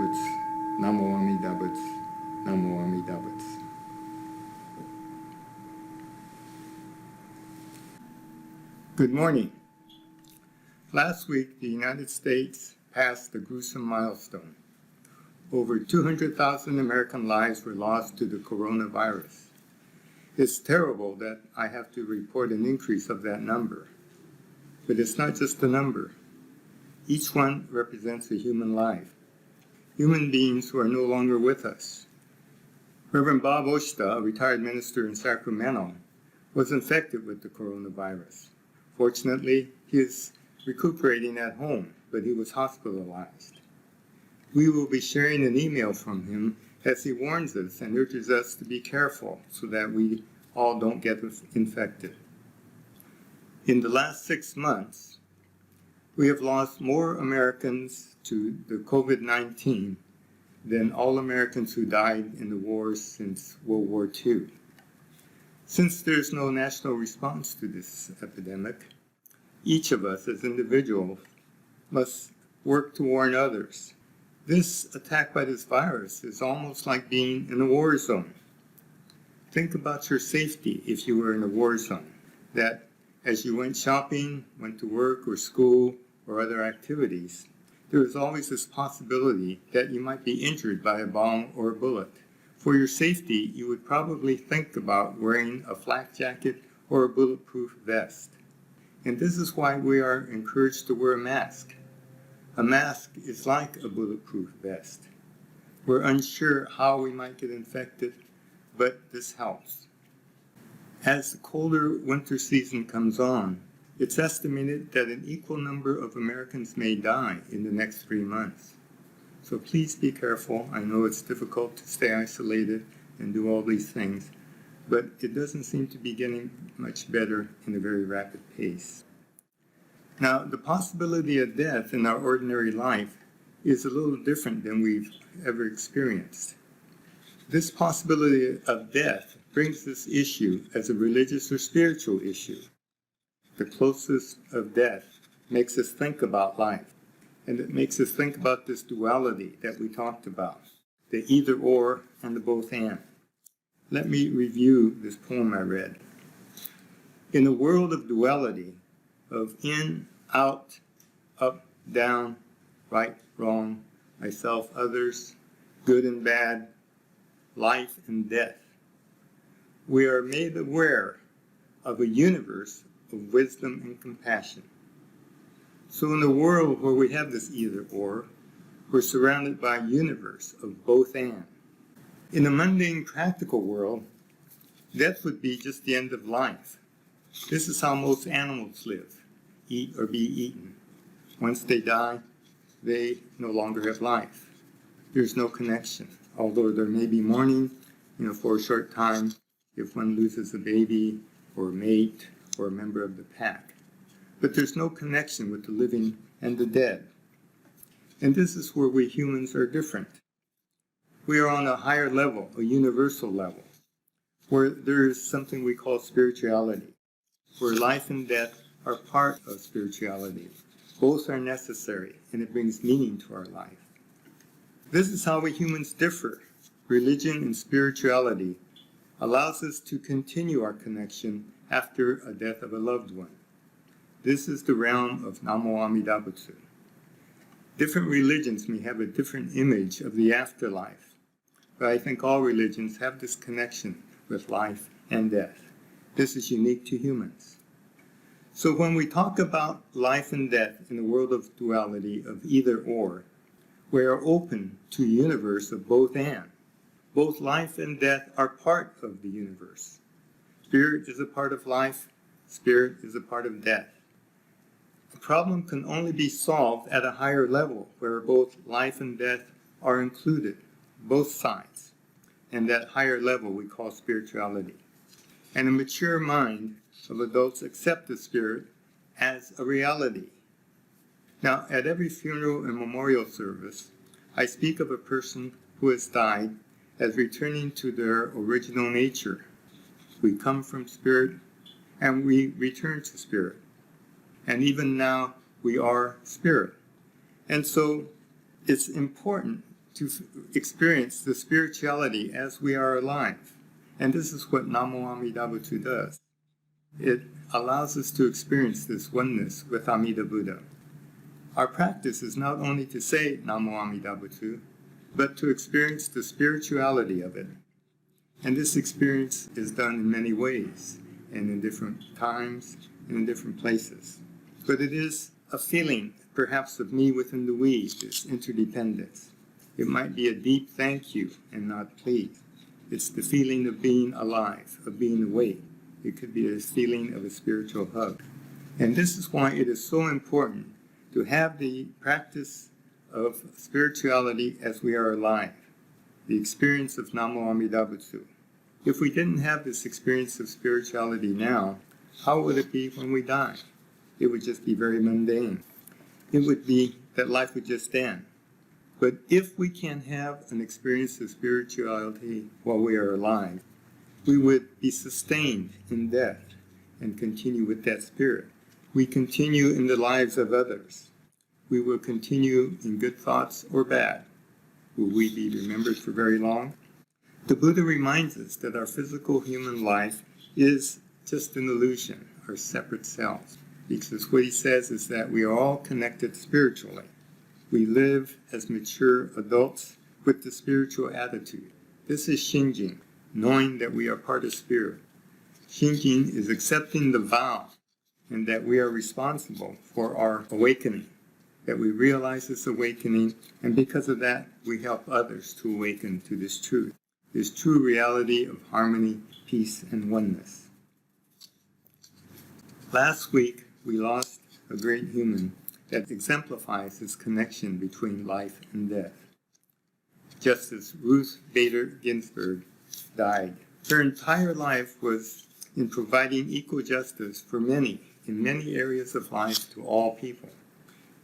Butsu, Namo Amida Butsu, Namo Amida Butsu. Good morning. Last week, the United States passed a gruesome milestone. Over 200,000 American lives were lost to the coronavirus. It's terrible that I have to report an increase of that number. But it's not just a number. Each one represents a human life. Human beings who are no longer with us. Reverend Bob Oshita, a retired minister in Sacramento, was infected with the coronavirus. Fortunately, he is recuperating at home, but he was hospitalized. We will be sharing an email from him as he warns us and urges us to be careful so that we all don't get infected. In the last 6 months, we have lost more Americans to the COVID-19 than all Americans who died in the wars since World War II. Since there's no national response to this epidemic, each of us as individuals must work to warn others. This attack by this virus is almost like being in a war zone. Think about your safety if you were in a war zone, that as you went shopping, went to work or school or other activities, there is always this possibility that you might be injured by a bomb or a bullet. For your safety, you would probably think about wearing a flak jacket or a bulletproof vest. And this is why we are encouraged to wear a mask. A mask is like a bulletproof vest. We're unsure how we might get infected, but this helps. As the colder winter season comes on, it's estimated that an equal number of Americans may die in the next 3 months. So please be careful. I know it's difficult to stay isolated and do all these things, but it doesn't seem to be getting much better in a very rapid pace. Now, the possibility of death in our ordinary life is a little different than we've ever experienced. This possibility of death brings this issue as a religious or spiritual issue. The closest of death makes us think about life, and it makes us think about this duality that we talked about, the either or and the both and. Let me review this poem I read. In a world of duality, of in, out, up, down, right, wrong, myself, others, good and bad, life and death, we are made aware of a universe of wisdom and compassion. So in a world where we have this either or, we're surrounded by a universe of both and. In a mundane practical world, death would be just the end of life. This is how most animals live, eat or be eaten. Once they die, they no longer have life. There's no connection, although there may be mourning, for a short time if one loses a baby or a mate or a member of the pack. But there's no connection with the living and the dead. And this is where we humans are different. We are on a higher level, a universal level, where there is something we call spirituality, where life and death are part of spirituality. Both are necessary, and it brings meaning to our life. This is how we humans differ. Religion and spirituality allows us to continue our connection after a death of a loved one. This is the realm of Namo Amida Butsu. Different religions may have a different image of the afterlife, but I think all religions have this connection with life and death. This is unique to humans. So when we talk about life and death in the world of duality, of either or, we are open to a universe of both and. Both life and death are part of the universe. Spirit is a part of life, spirit is a part of death. The problem can only be solved at a higher level where both life and death are included, both sides. And that higher level we call spirituality. And a mature mind of adults accept the spirit as a reality. Now, at every funeral and memorial service, I speak of a person who has died as returning to their original nature. We come from spirit and we return to spirit. And even now, we are spirit. And so it's important to experience the spirituality as we are alive. And this is what Namo Amida Butsu does. It allows us to experience this oneness with Amida Buddha. Our practice is not only to say Namo Amida Butsu, but to experience the spirituality of it. And this experience is done in many ways, and in different times, and in different places. But it is a feeling, perhaps, of me within the we, this interdependence. It might be a deep thank you and not please. It's the feeling of being alive, of being awake. It could be a feeling of a spiritual hug. And this is why it is so important to have the practice of spirituality as we are alive, the experience of Namo Amida Butsu. If we didn't have this experience of spirituality now, how would it be when we die? It would just be very mundane. It would be that life would just end. But if we can have an experience of spirituality while we are alive, we would be sustained in death and continue with that spirit. We continue in the lives of others. We will continue in good thoughts or bad. Will we be remembered for very long? The Buddha reminds us that our physical human life is just an illusion, our separate selves. Because what he says is that we are all connected spiritually. We live as mature adults with the spiritual attitude. This is Shinjin, knowing that we are part of spirit. Shinjin is accepting the vow and that we are responsible for our awakening, that we realize this awakening, and because of that, we help others to awaken to this true reality of harmony, peace, and oneness. Last week, we lost a great human that exemplifies this connection between life and death. Justice Ruth Bader Ginsburg died. Her entire life was in providing equal justice for many, in many areas of life to all people,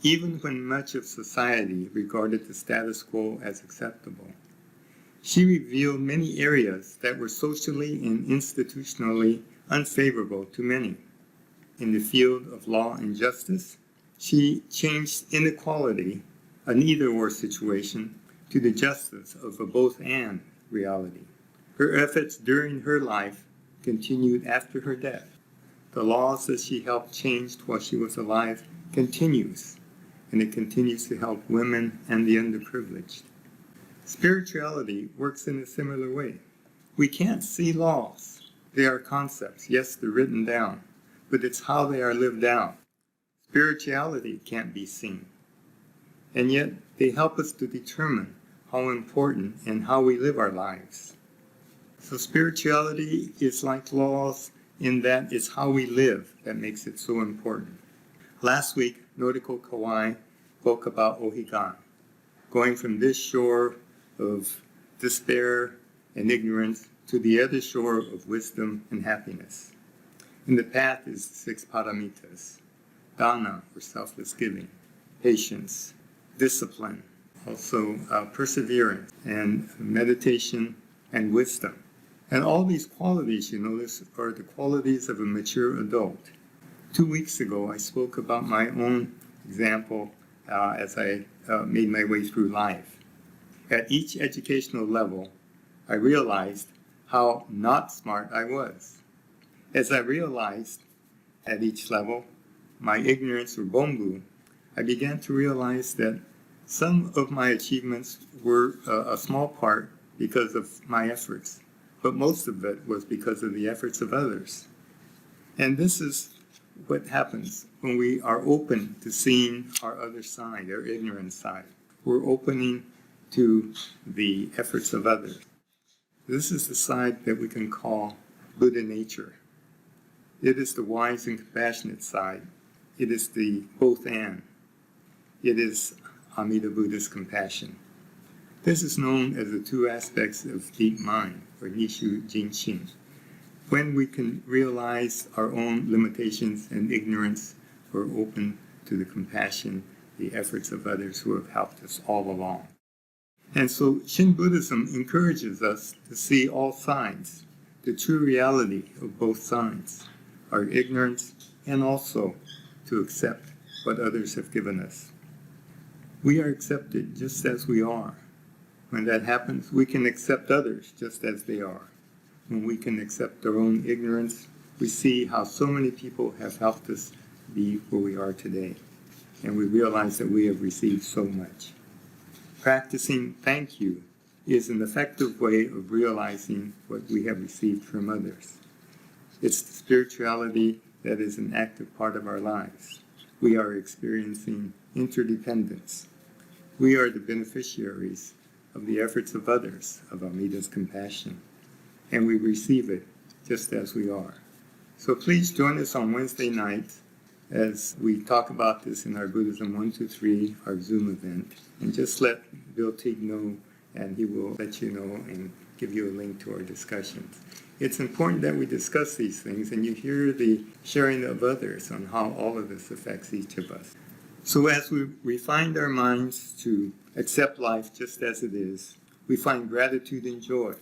even when much of society regarded the status quo as acceptable. She revealed many areas that were socially and institutionally unfavorable to many. In the field of law and justice, she changed inequality, an either-or situation, to the justice of a both-and reality. Her efforts during her life continued after her death. The laws that she helped change while she was alive continues, and it continues to help women and the underprivileged. Spirituality works in a similar way. We can't see laws. They are concepts. Yes, they're written down, but it's how they are lived out. Spirituality can't be seen. And yet, they help us to determine how important and how we live our lives. So spirituality is like laws in that it's how we live that makes it so important. Last week, Noriko Kawai spoke about Ohigan, going from this shore of despair and ignorance to the other shore of wisdom and happiness. And the path is the 6 paramitas: dana, or selfless giving, patience, discipline, also perseverance, and meditation and wisdom. And all these qualities, you notice, are the qualities of a mature adult. 2 weeks ago, I spoke about my own example as I made my way through life. At each educational level, I realized how not smart I was. As I realized at each level my ignorance or bombu, I began to realize that some of my achievements were a small part because of my efforts, but most of it was because of the efforts of others. And this is what happens when we are open to seeing our other side, our ignorant side. We're opening to the efforts of others. This is the side that we can call Buddha nature. It is the wise and compassionate side. It is the both and. It is Amida Buddha's compassion. This is known as the 2 aspects of deep mind, or Nishu Jinshin. When we can realize our own limitations and ignorance, we're open to the compassion, the efforts of others who have helped us all along. And so Shin Buddhism encourages us to see all sides, the true reality of both sides, our ignorance, and also to accept what others have given us. We are accepted just as we are. When that happens, we can accept others just as they are. When we can accept our own ignorance, we see how so many people have helped us be where we are today. And we realize that we have received so much. Practicing thank you is an effective way of realizing what we have received from others. It's the spirituality that is an active part of our lives. We are experiencing interdependence. We are the beneficiaries of the efforts of others, of Amida's compassion, and we receive it just as we are. So please join us on Wednesday nights as we talk about this in our Buddhism 123, our Zoom event, and just let Bill Teague know, and he will let you know and give you a link to our discussions. It's important that we discuss these things and you hear the sharing of others on how all of this affects each of us. So as we refine our minds to accept life just as it is, we find gratitude and joy.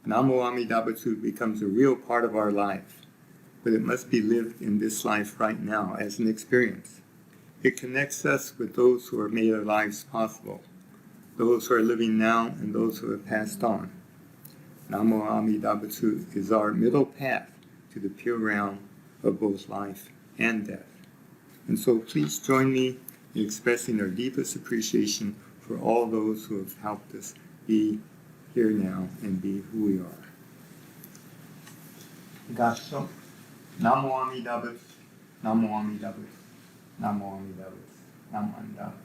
Namo Amida Butsu becomes a real part of our life, but it must be lived in this life right now as an experience. It connects us with those who have made our lives possible, those who are living now and those who have passed on. Namo Amida Butsu is our middle path to the pure realm of both life and death. And so please join me in expressing our deepest appreciation for all those who have helped us be here now and be who we are. Gassho. Namo Amida Butsu. Namo Amida Butsu. Namo Amida Butsu. Namo Amida Butsu.